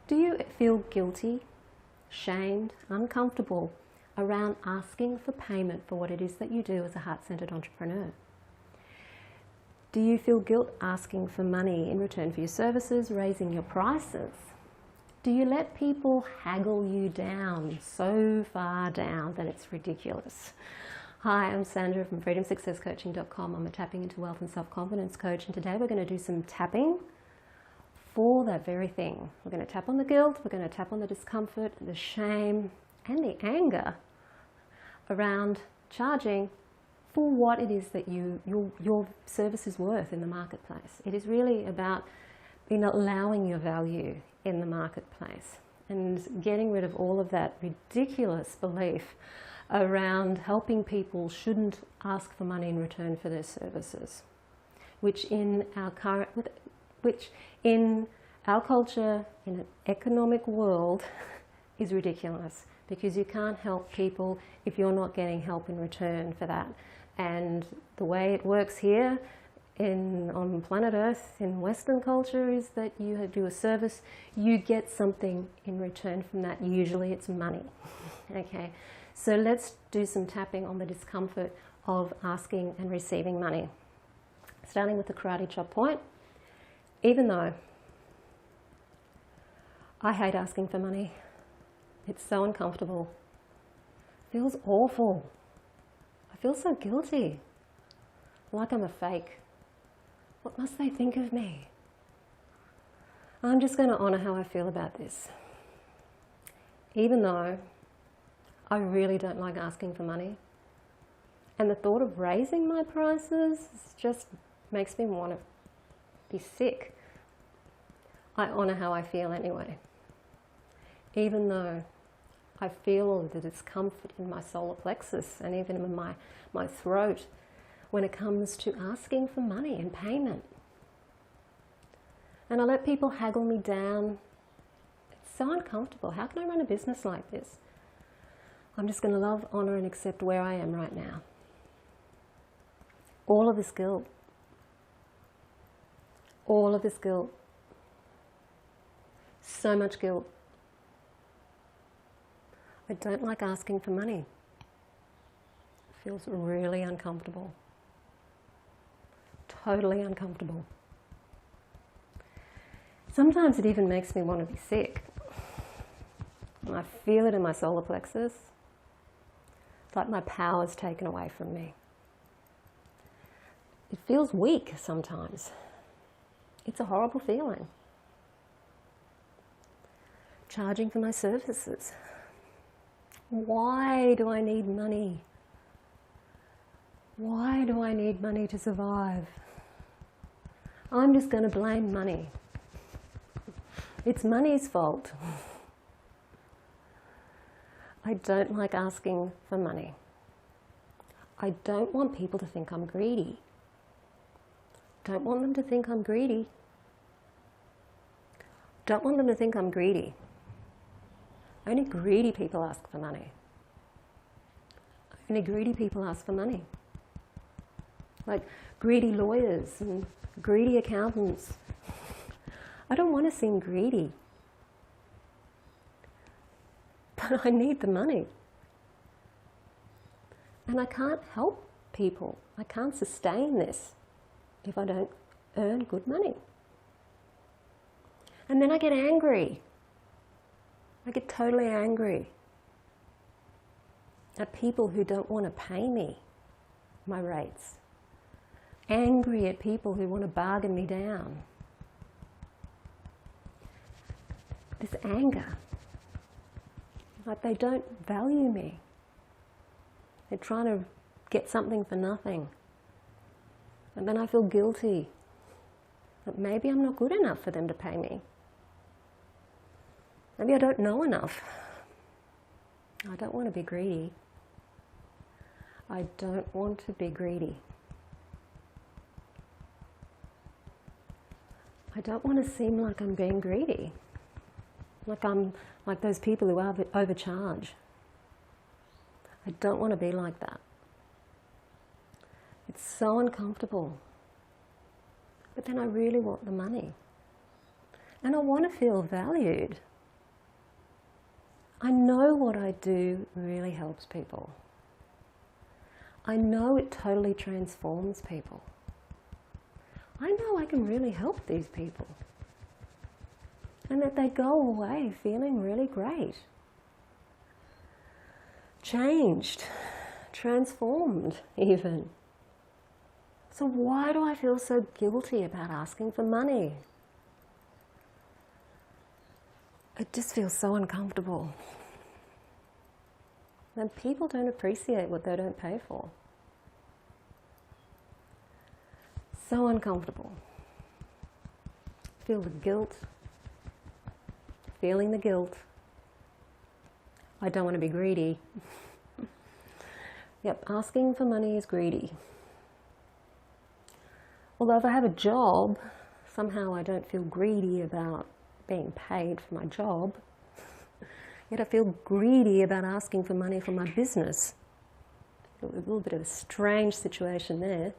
Do you feel guilty, shamed, uncomfortable around asking for payment for what it is that you do as a heart-centered entrepreneur? Do you feel guilt asking for money in return for your services, raising your prices? Do you let people haggle you down so far down that it's ridiculous? Hi, I'm Sandra from freedomsuccesscoaching.com. I'm a tapping into wealth and self-confidence coach, and today we're going to do some tapping for that very thing. We're going to tap on the guilt, we're going to tap on the discomfort, the shame, and the anger around charging for what it is that your service is worth in the marketplace. It is really about allowing your value in the marketplace and getting rid of all of that ridiculous belief around helping people shouldn't ask for money in return for their services, which in our culture, in an economic world, is ridiculous, because you can't help people if you're not getting help in return for that. And the way it works here on planet Earth in Western culture is that you do a service, you get something in return from that. Usually it's money. Okay, so let's do some tapping on the discomfort of asking and receiving money. Starting with the karate chop point. Even though I hate asking for money, it's so uncomfortable. It feels awful. I feel so guilty, like I'm a fake. What must they think of me? I'm just going to honour how I feel about this. Even though I really don't like asking for money, and the thought of raising my prices just makes me want to be sick, I honour how I feel anyway. Even though I feel all the discomfort in my solar plexus and even in my throat when it comes to asking for money and payment. And I let people haggle me down. It's so uncomfortable. How can I run a business like this? I'm just going to love, honour and accept where I am right now. All of this guilt. All of this guilt. So much guilt. I don't like asking for money. It feels really uncomfortable. Totally uncomfortable. Sometimes it even makes me want to be sick. I feel it in my solar plexus. It's like my power's taken away from me. It feels weak sometimes. It's a horrible feeling. Charging for my services. Why do I need money? Why do I need money to survive? I'm just going to blame money. It's money's fault. I don't like asking for money. I don't want people to think I'm greedy. Don't want them to think I'm greedy. Don't want them to think I'm greedy. Only greedy people ask for money. Only greedy people ask for money. Like greedy lawyers and greedy accountants. I don't want to seem greedy. But I need the money. And I can't help people. I can't sustain this if I don't earn good money. And then I get angry. I get totally angry at people who don't want to pay me my rates. Angry at people who want to bargain me down. This anger, like they don't value me. They're trying to get something for nothing. And then I feel guilty that maybe I'm not good enough for them to pay me. Maybe I don't know enough. I don't want to be greedy. I don't want to be greedy. I don't want to seem like I'm being greedy. Like I'm like those people who overcharge. I don't want to be like that. It's so uncomfortable. But then I really want the money. And I want to feel valued. I know what I do really helps people. I know it totally transforms people. I know I can really help these people. And that they go away feeling really great. Changed, transformed even. So why do I feel so guilty about asking for money? It just feels so uncomfortable. And people don't appreciate what they don't pay for. So uncomfortable. Feel the guilt. Feeling the guilt. I don't want to be greedy. Yep, asking for money is greedy. Although if I have a job, somehow I don't feel greedy about being paid for my job. Yet I feel greedy about asking for money for my business. A little bit of a strange situation there.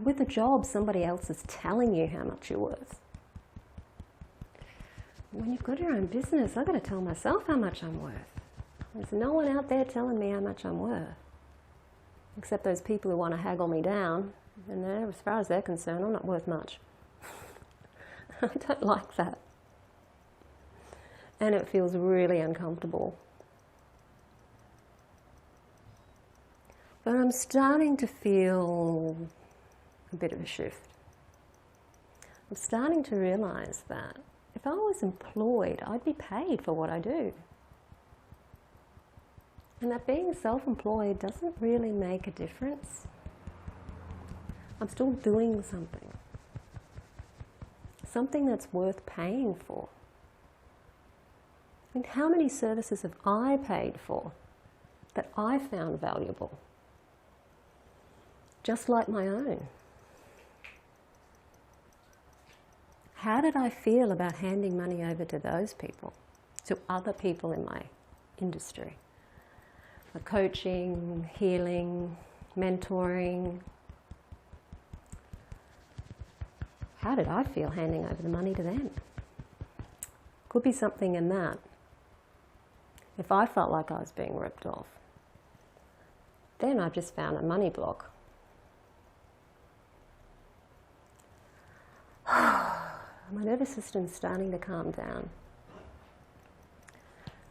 With a job, somebody else is telling you how much you're worth. When you've got your own business, I've got to tell myself how much I'm worth. There's no one out there telling me how much I'm worth. Except those people who want to haggle me down. And as far as they're concerned, I'm not worth much. I don't like that. And it feels really uncomfortable. But I'm starting to feel a bit of a shift. I'm starting to realize that if I was employed, I'd be paid for what I do. And that being self-employed doesn't really make a difference. I'm still doing something. Something that's worth paying for. I mean, how many services have I paid for that I found valuable? Just like my own. How did I feel about handing money over to those people, to other people in my industry? For coaching, healing, mentoring. How did I feel handing over the money to them? Could be something in that. If I felt like I was being ripped off, then I've just found a money block. My nervous system's starting to calm down.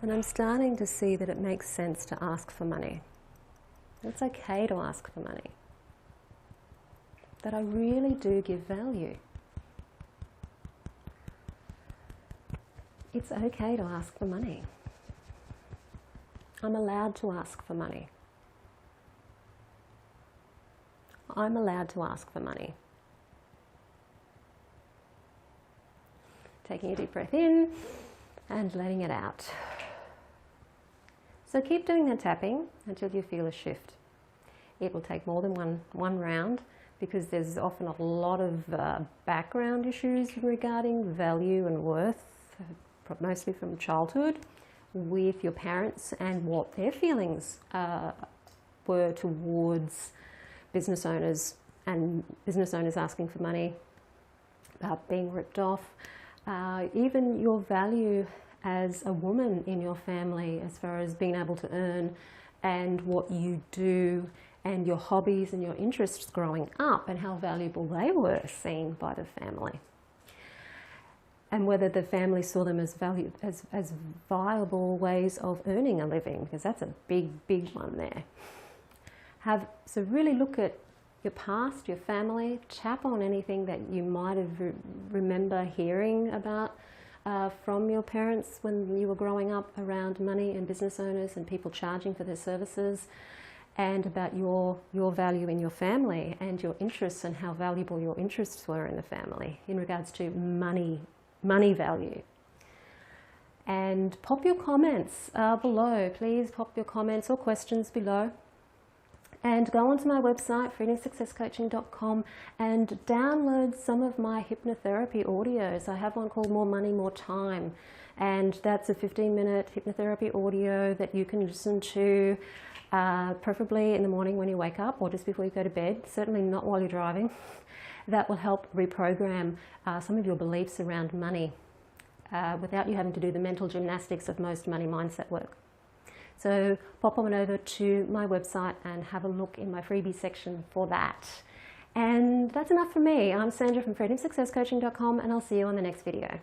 And I'm starting to see that it makes sense to ask for money. It's okay to ask for money. That I really do give value. It's okay to ask for money. I'm allowed to ask for money. I'm allowed to ask for money. Taking a deep breath in and letting it out. So keep doing that tapping until you feel a shift. It will take more than one round because there's often a lot of background issues regarding value and worth, mostly from childhood, with your parents and what their feelings were towards business owners and business owners asking for money, about being ripped off. Even your value as a woman in your family as far as being able to earn and what you do and your hobbies and your interests growing up and how valuable they were seen by the family. And whether the family saw them as viable ways of earning a living, because that's a big one there. So really look at your past, your family, tap on anything that you might have remember hearing about from your parents when you were growing up around money and business owners and people charging for their services, and about your value in your family and your interests and how valuable your interests were in the family in regards to money value. And pop your comments below. Please pop your comments or questions below. And go onto my website, freedomsuccesscoaching.com, and download some of my hypnotherapy audios. I have one called More Money, More Time. And that's a 15-minute hypnotherapy audio that you can listen to, preferably in the morning when you wake up or just before you go to bed, certainly not while you're driving. That will help reprogram some of your beliefs around money without you having to do the mental gymnastics of most money mindset work. So pop on over to my website and have a look in my freebie section for that. And that's enough from me. I'm Sandra from freedomsuccesscoaching.com, and I'll see you on the next video.